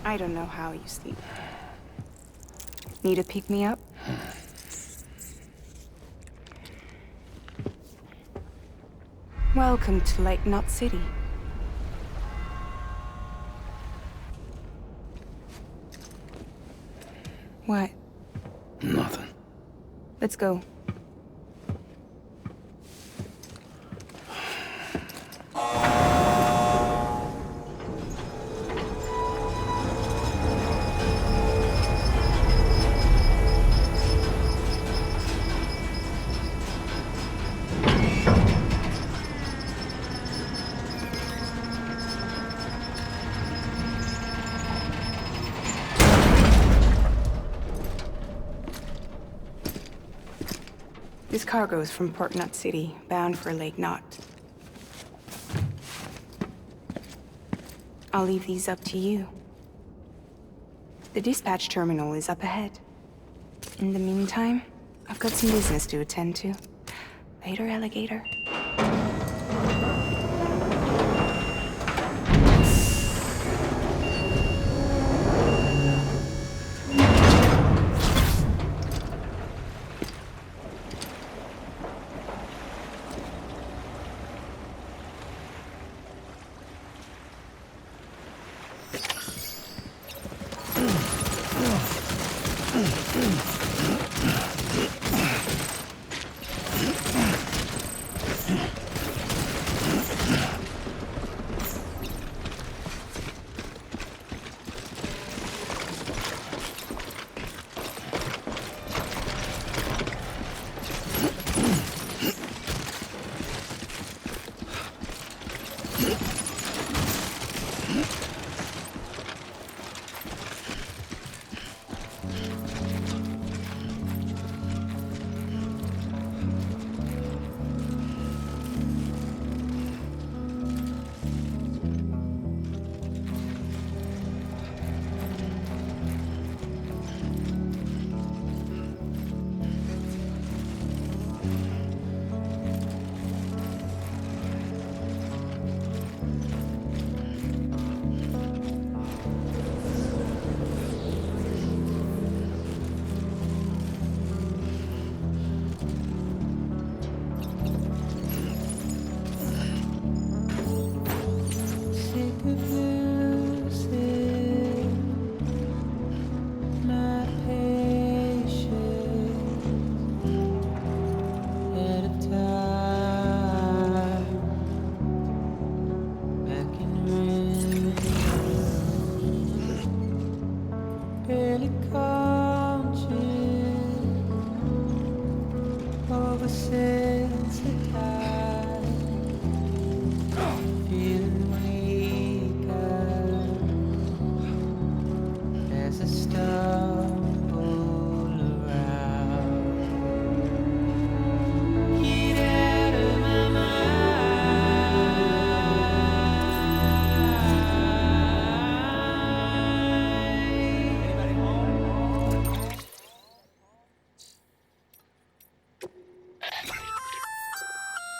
I don't know how you sleep. Need a pick-me-up? Welcome to Lake Knot City. What? Nothing. Let's go. This cargo is from Port Knot City, bound for Lake Knot. I'll leave these up to you. The dispatch terminal is up ahead. In the meantime, I've got some business to attend to. Later, alligator.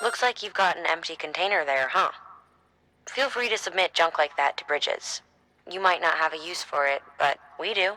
Looks like you've got an empty container there, huh? Feel free to submit junk like that to Bridges. You might not have a use for it, but we do.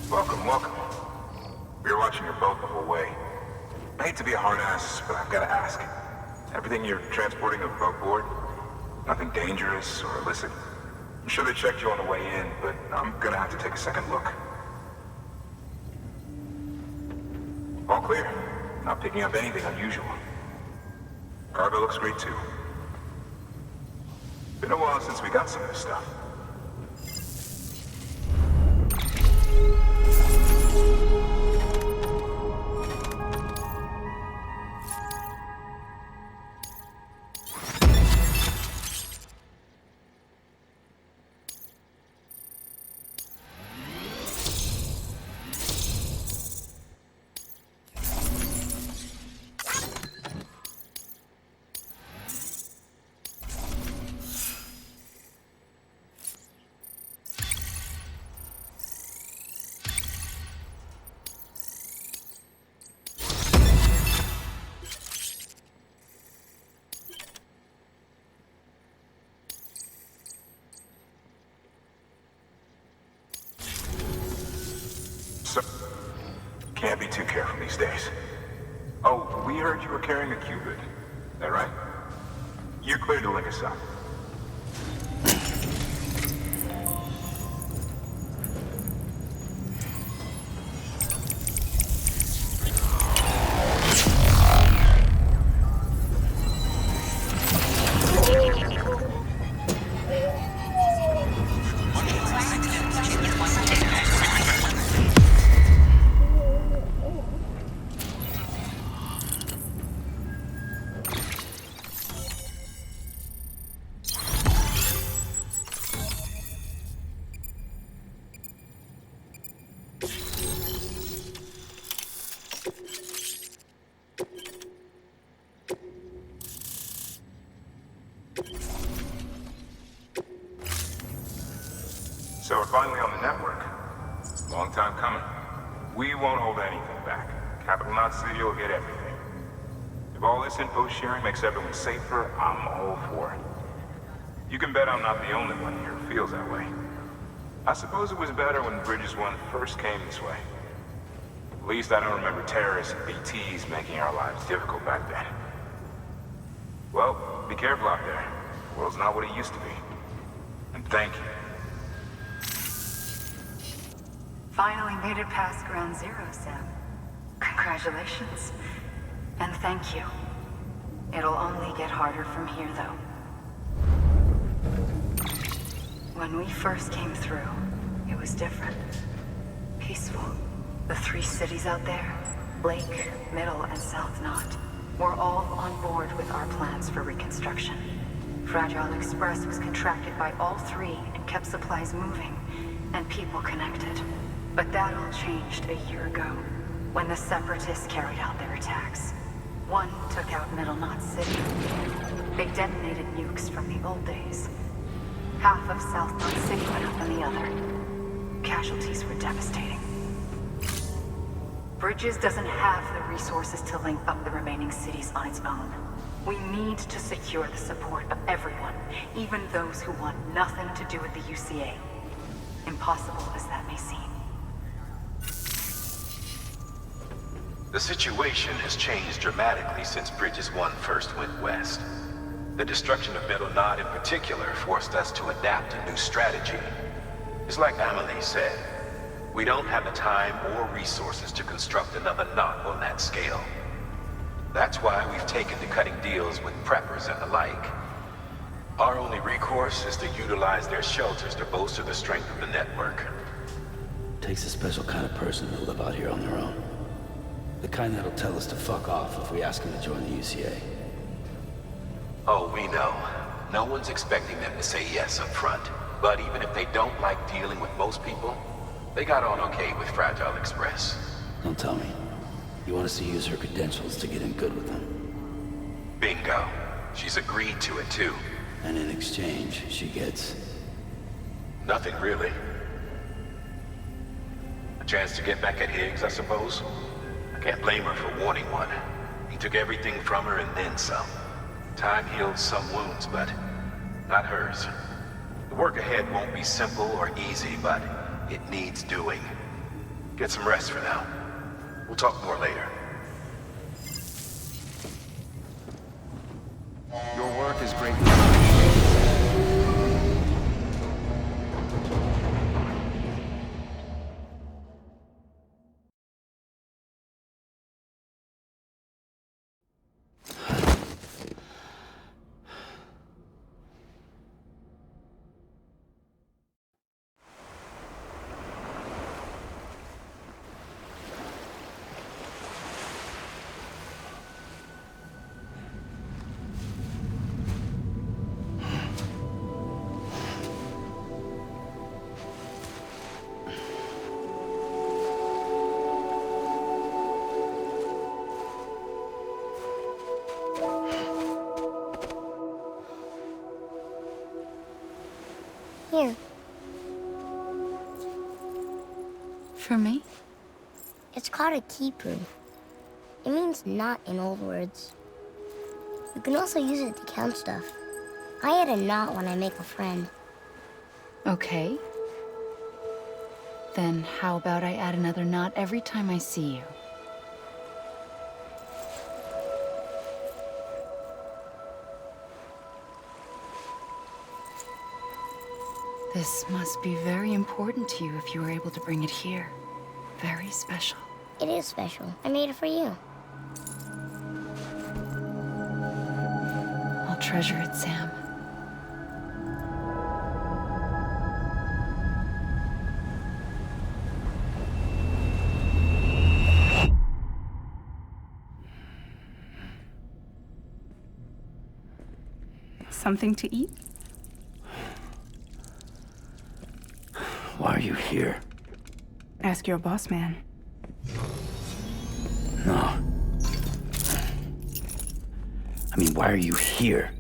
Welcome, welcome. We were watching your boat the whole way. I hate to be a hard ass, but I've got to ask. Everything you're transporting above board? Nothing dangerous or illicit? I'm sure they checked you on the way in, but I'm gonna have to take a second look. All clear. Not picking up anything unusual. Cargo looks great too. Been a while since we got some of this stuff. Can't be too careful these days. Oh, we heard you were carrying a Cupid. That right? You're cleared to link us up. So we're finally on the network. Long time coming. We won't hold anything back. Capital Knot City will get everything. If all this info sharing makes everyone safer, I'm all for it. You can bet I'm not the only one here who feels that way. I suppose it was better when Bridges 1 first came this way. At least I don't remember terrorists and BTs making our lives difficult back then. Well, be careful out there. The world's not what it used to be. And thank you. Finally made it past Ground Zero, Sam. Congratulations. And thank you. It'll only get harder from here, though. When we first came through, it was different. Peaceful. The 3 cities out there, Lake, Middle, and South Knot, were all on board with our plans for reconstruction. Fragile Express was contracted by all 3 and kept supplies moving, and people connected. But that all changed a year ago, when the Separatists carried out their attacks. One took out Middle Knot City. They detonated nukes from the old days. Half of South Knot City went up in the other. Casualties were devastating. Bridges doesn't have the resources to link up the remaining cities on its own. We need to secure the support of everyone, even those who want nothing to do with the UCA. Impossible as that may seem. The situation has changed dramatically since Bridges 1 first went west. The destruction of Middle Knot in particular forced us to adapt a new strategy. It's like Amelie said, we don't have the time or resources to construct another knot on that scale. That's why we've taken to cutting deals with preppers and the like. Our only recourse is to utilize their shelters to bolster the strength of the network. Takes a special kind of person to live out here on their own. The kind that'll tell us to fuck off if we ask them to join the UCA. Oh, we know. No one's expecting them to say yes up front. But even if they don't like dealing with most people, they got on okay with Fragile Express. Don't tell me. You want us to use her credentials to get in good with them? Bingo. She's agreed to it too. And in exchange, she gets... Nothing really. A chance to get back at Higgs, I suppose? I can't blame her for wanting one. He took everything from her and then some. Time heals some wounds, but not hers. The work ahead won't be simple or easy, but it needs doing. Get some rest for now. We'll talk more later. Your work is greatly appreciated. Here. For me? It's called a keeper. It means knot in old words. You can also use it to count stuff. I add a knot when I make a friend. Okay. Then how about I add another knot every time I see you? This must be very important to you if you were able to bring it here. Very special. It is special. I made it for you. I'll treasure it, Sam. Something to eat? Why are you here? Ask your boss man. No. I mean, why are you here?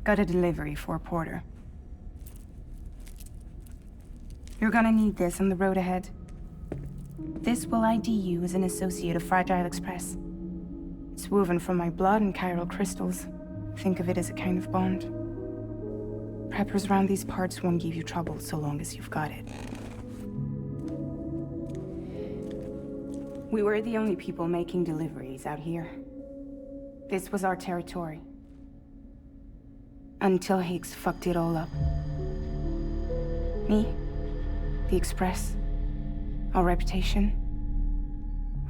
Got a delivery for Porter. You're gonna need this on the road ahead. This will ID you as an associate of Fragile Express. It's woven from my blood and chiral crystals. Think of it as a kind of bond. Preppers around these parts won't give you trouble so long as you've got it. We were the only people making deliveries out here. This was our territory. Until Higgs fucked it all up. Me, the Express, our reputation,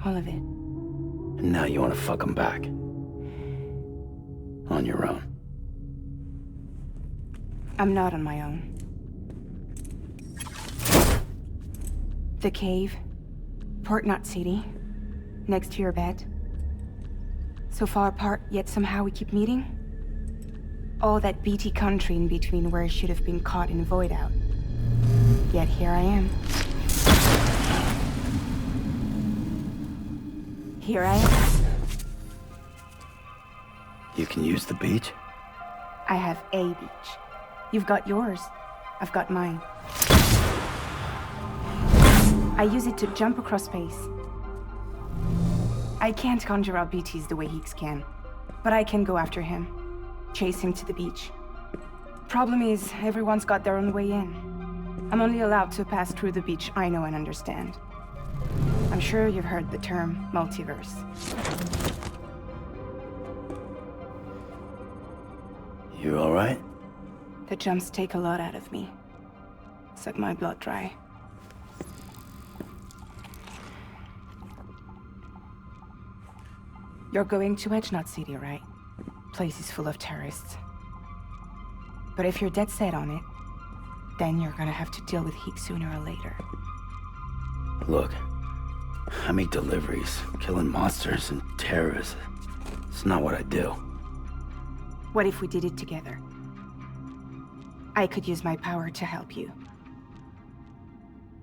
all of it. And now you want to fuck him back. On your own. I'm not on my own. The cave, Port Knot City, next to your bed. So far apart, yet somehow we keep meeting. All that BT country in between where I should have been caught in a void out. Yet here I am. Here I am. You can use the beach? I have a beach. You've got yours. I've got mine. I use it to jump across space. I can't conjure up BTs the way Higgs can, but I can go after him, chase him to the beach. Problem is, everyone's got their own way in. I'm only allowed to pass through the beach I know and understand. I'm sure you've heard the term multiverse. You all right? The jumps take a lot out of me. Suck my blood dry. You're going to Edge Knot City, right? Place is full of terrorists. But if you're dead set on it, then you're gonna have to deal with Higgs sooner or later. Look, I make deliveries, killing monsters and terrorists. It's not what I do. What if we did it together? I could use my power to help you.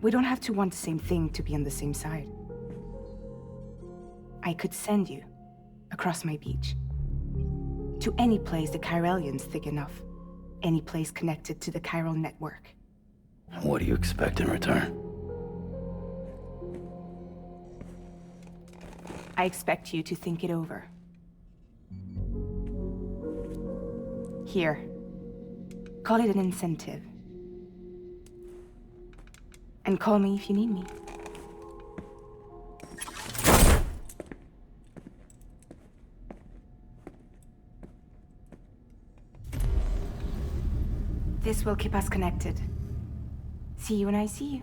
We don't have to want the same thing to be on the same side. I could send you across my beach. To any place the Chiralian's thick enough. Any place connected to the chiral network. What do you expect in return? I expect you to think it over. Here. Call it an incentive. And call me if you need me. This will keep us connected. See you when I see you.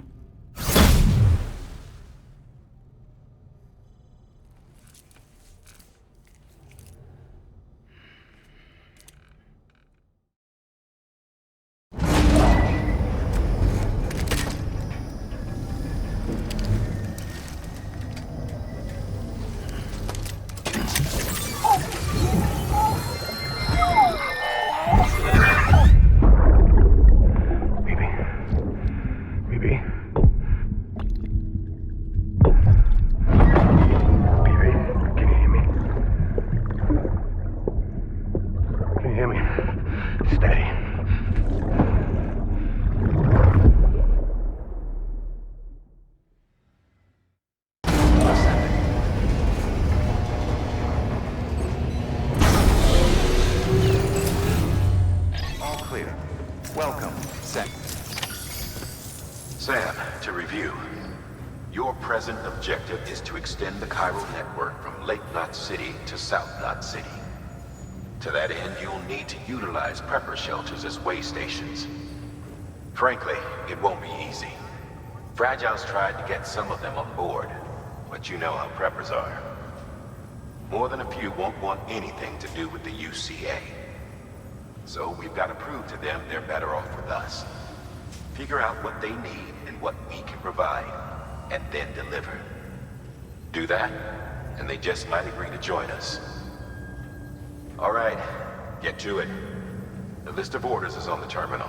Sam, to review. Your present objective is to extend the chiral network from Lake Knot City to South Knot City. To that end, you'll need to utilize prepper shelters as way stations. Frankly, it won't be easy. Fragile's tried to get some of them on board, but you know how preppers are. More than a few won't want anything to do with the UCA. So we've got to prove to them they're better off with us. Figure out what they need and what we can provide, and then deliver. Do that, and they just might agree to join us. All right, get to it. The list of orders is on the terminal.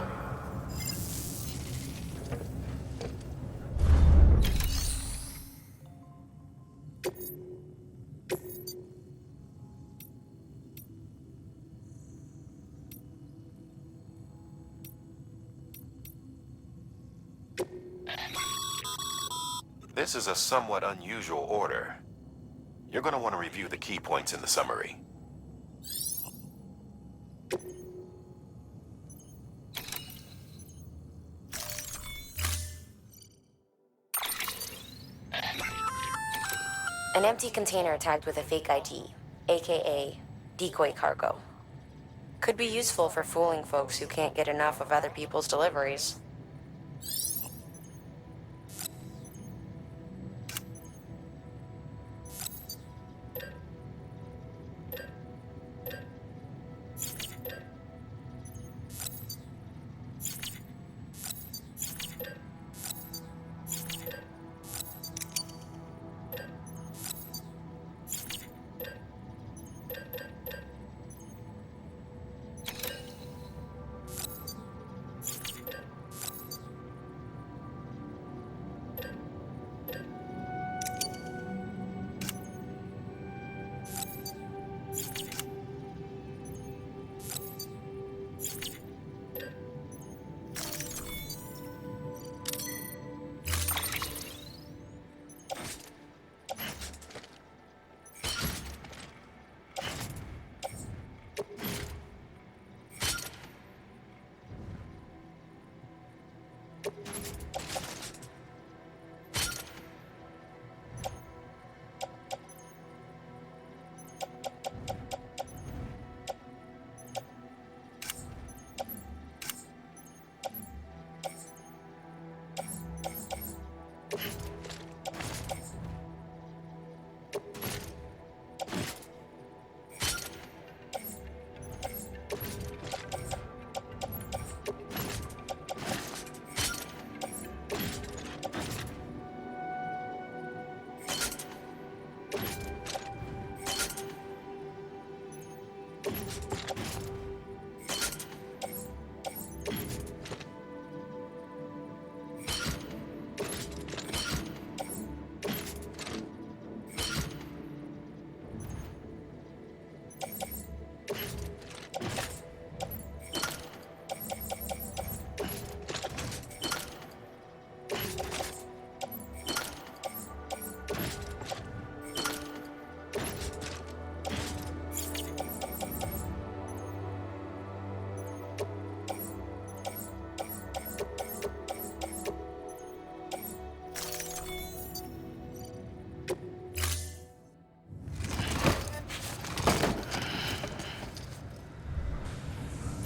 This is a somewhat unusual order. You're going to want to review the key points in the summary. An empty container tagged with a fake ID, aka decoy cargo. Could be useful for fooling folks who can't get enough of other people's deliveries.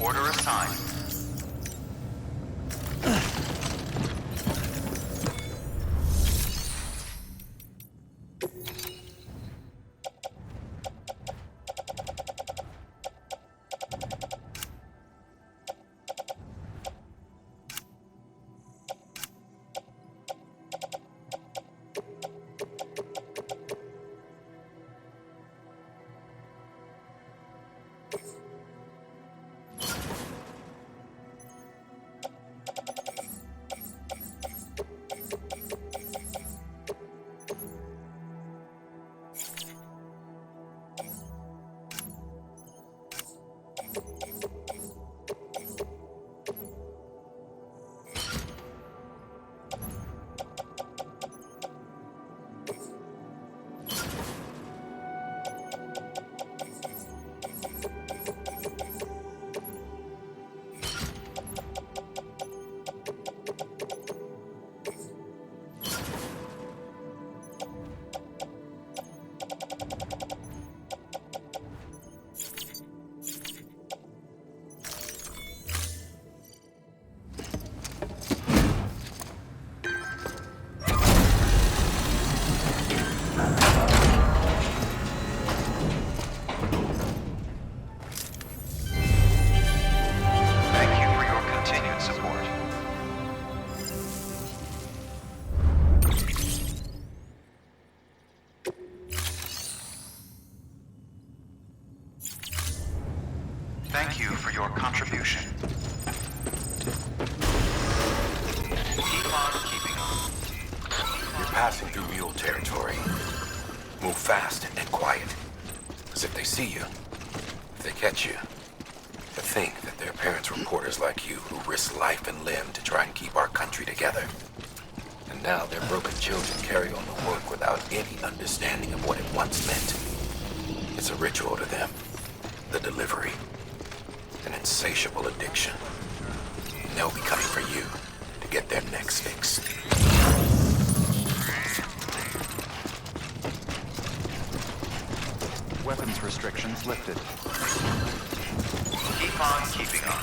Order assigned. Thank you for your continued support. Thank you for your contribution. Keep on keeping on. You're passing through mule territory. Move fast and quiet. Because if they see you, if they catch you, to think that their parents were reporters like you who risk life and limb to try and keep our country together. And now their broken children carry on the work without any understanding of what it once meant. It's a ritual to them. The delivery. An insatiable addiction. And they'll be coming for you to get their necks fixed. Weapons restrictions lifted. Keep on keeping on.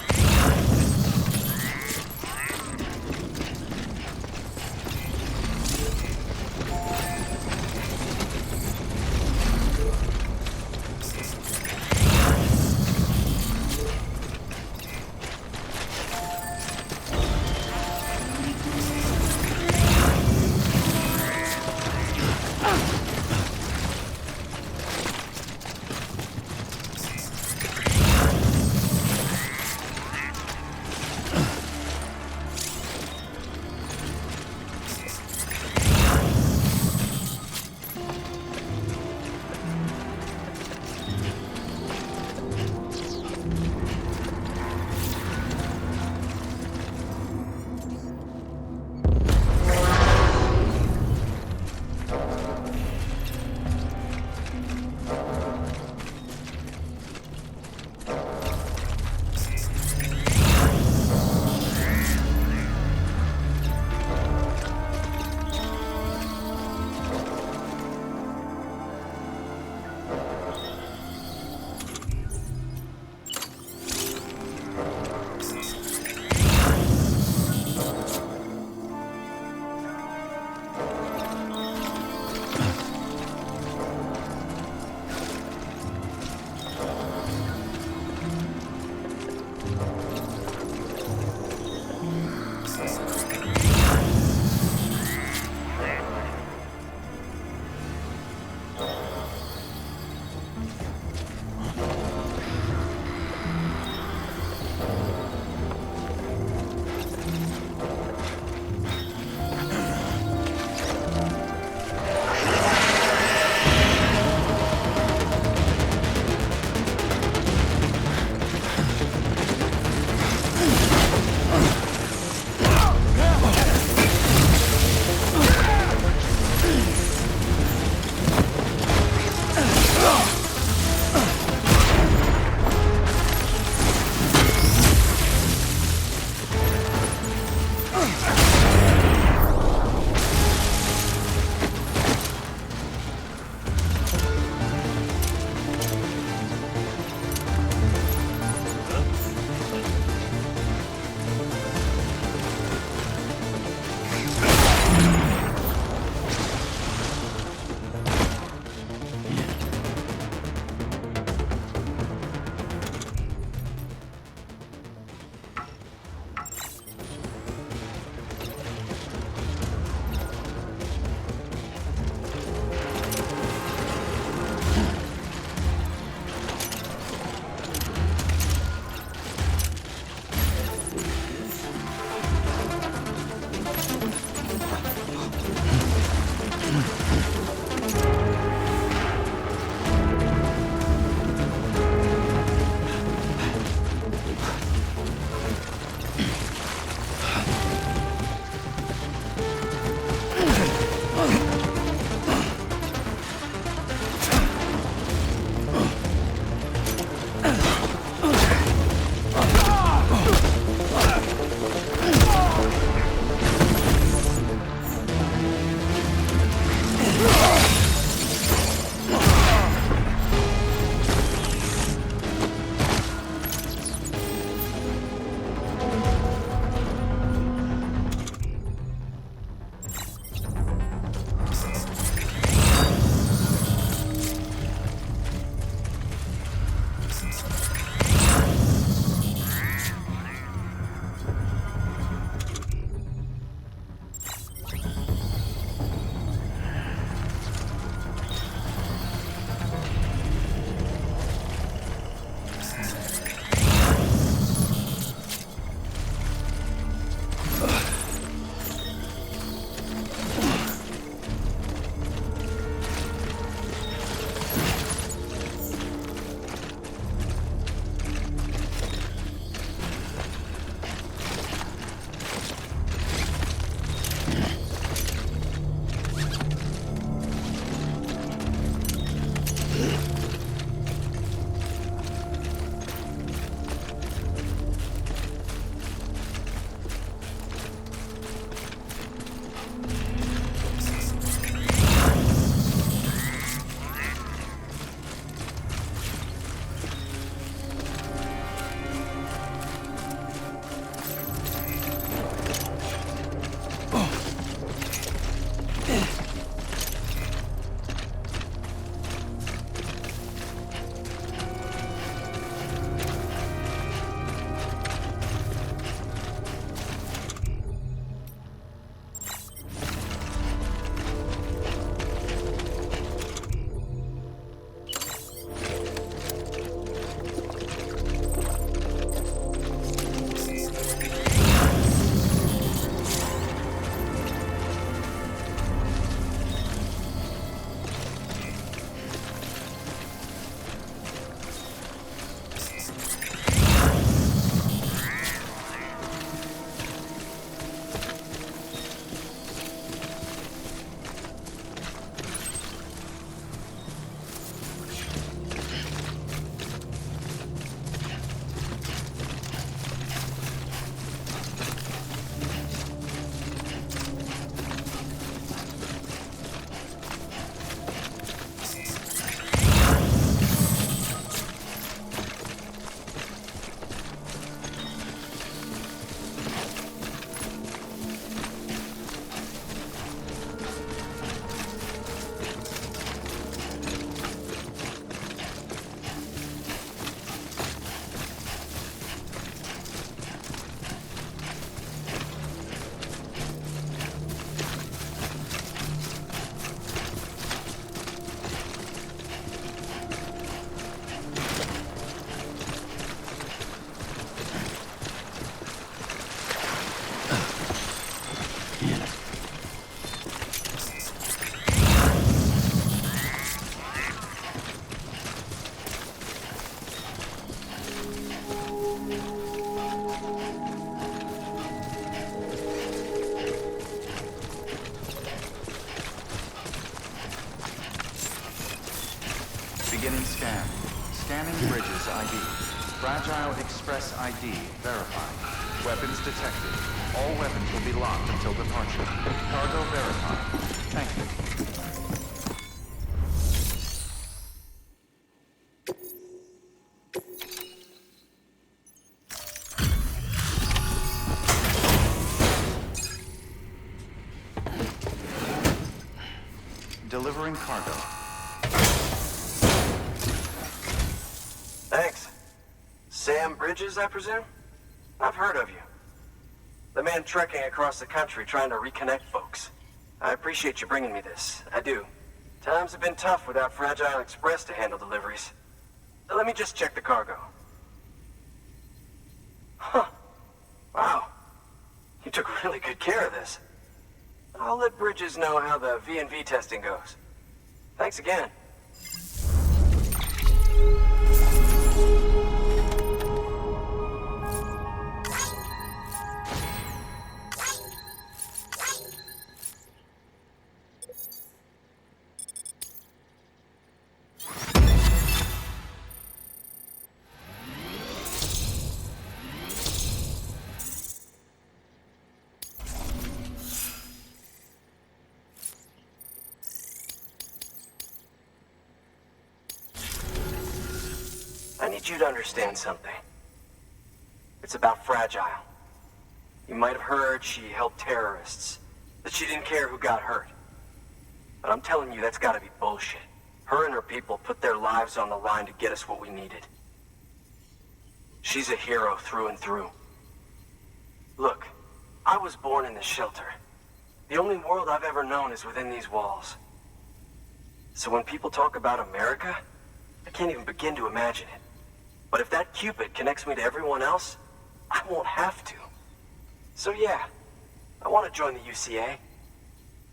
Beginning scan. Scanning bridges ID. Fragile Express ID verified. Weapons detected. All weapons will be locked until departure. Cargo verified. Thank you. Delivering cargo. Thanks. Sam Bridges, I presume? I've heard of you. The man trekking across the country trying to reconnect folks. I appreciate you bringing me this. I do. Times have been tough without Fragile Express to handle deliveries. So let me just check the cargo. Huh. Wow. You took really good care of this. I'll let Bridges know how the V&V testing goes. Thanks again. I need you to understand something. It's about Fragile. You might have heard she helped terrorists, that she didn't care who got hurt. But I'm telling you, that's gotta be bullshit. Her and her people put their lives on the line to get us what we needed. She's a hero through and through. Look, I was born in this shelter. The only world I've ever known is within these walls. So when people talk about America, I can't even begin to imagine it. But if that Cupid connects me to everyone else, I won't have to. So yeah, I want to join the UCA.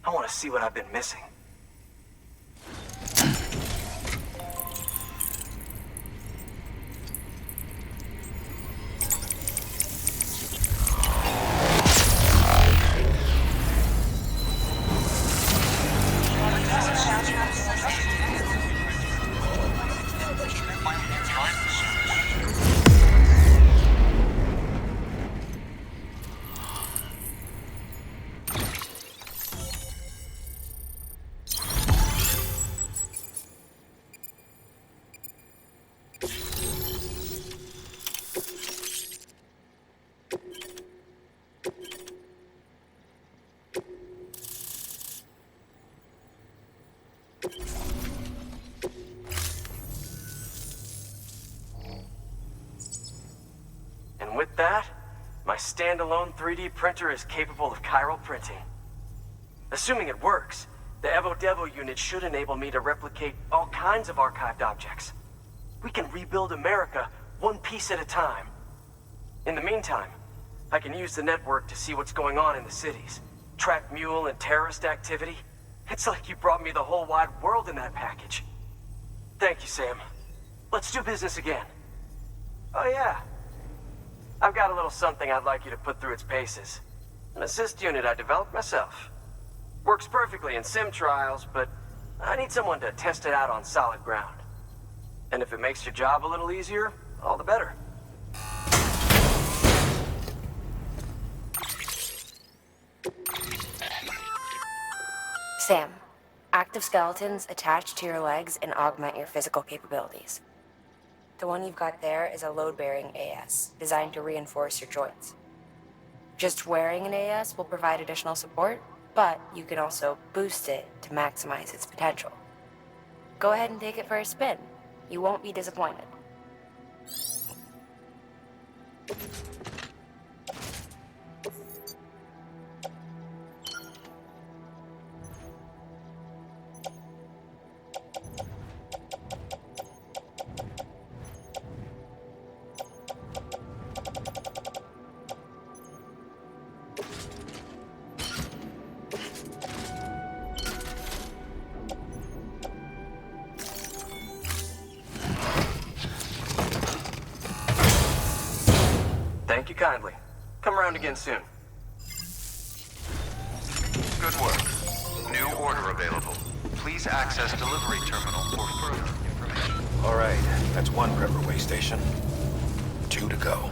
I want to see what I've been missing. that, my standalone 3D printer is capable of chiral printing. Assuming it works, the Evo Devo unit should enable me to replicate all kinds of archived objects. We can rebuild America one piece at a time. In the meantime, I can use the network to see what's going on in the cities, track mule and terrorist activity. It's like you brought me the whole wide world in that package. Thank you, Sam. Let's do business again. Oh yeah. I've got a little something I'd like you to put through its paces. An assist unit I developed myself. Works perfectly in sim trials, but I need someone to test it out on solid ground. And if it makes your job a little easier, all the better. Sam, active skeletons attach to your legs and augment your physical capabilities. The one you've got there is a load-bearing AS, designed to reinforce your joints. Just wearing an AS will provide additional support, but you can also boost it to maximize its potential. Go ahead and take it for a spin. You won't be disappointed. Thank you kindly. Come around again soon. Good work. New order available. Please access delivery terminal for further information. All right, that's one prepper way station. 2 to go.